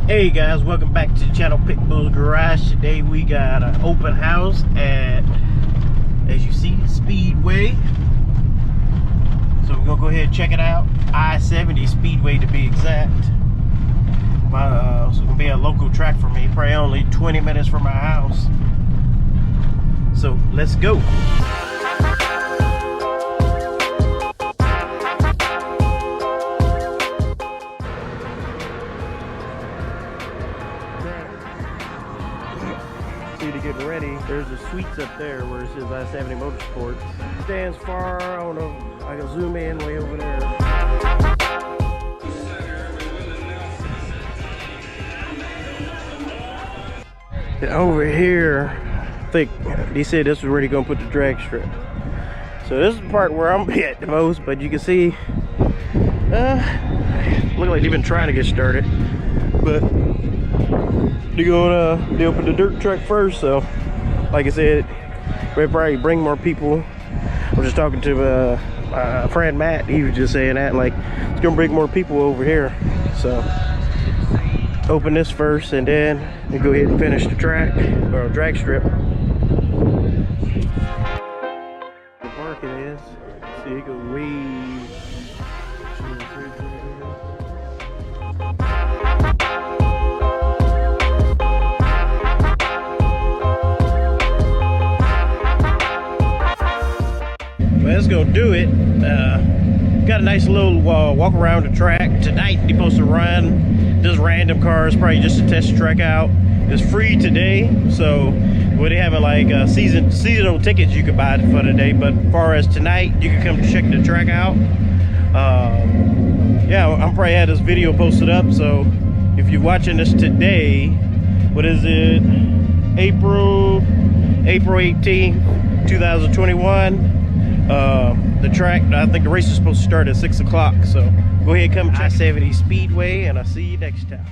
Hey guys, welcome back to the channel Pitbull's Garage. Today we got an open house at, as you see, Speedway. So we're gonna go ahead and check it out. I-70 Speedway to be exact. So it's gonna be a local track for me, probably only 20 minutes from my house. So let's go. To get ready, there's the suites up there where it says I-70 Motorsports. Stands far, I don't know, I can zoom in way over there. And over here, I think they said this was where they're gonna put the drag strip. So this is the part where I'm at the most, but you can see, look like they've been trying to get started, but they open the dirt track first. So like I said, we'll probably bring more people. I was just talking to my friend Matt. He was just saying that, like, it's gonna bring more people over here. So open this first and then we go ahead and finish the track or drag strip. The parking is, see, it goes way. Let's go do it. Got a nice little walk around the track. Tonight they're supposed to run just random cars, probably just to test the track out. It's free today, so they having like seasonal tickets you could buy for the day, but as far as tonight, you can come check the track out. Yeah, I'm probably had this video posted up, so if you're watching this today, what is it, April 18th, 2021. The track, I think the race is supposed to start at 6 o'clock, so go ahead and come check I-70 Speedway, and I'll see you next time.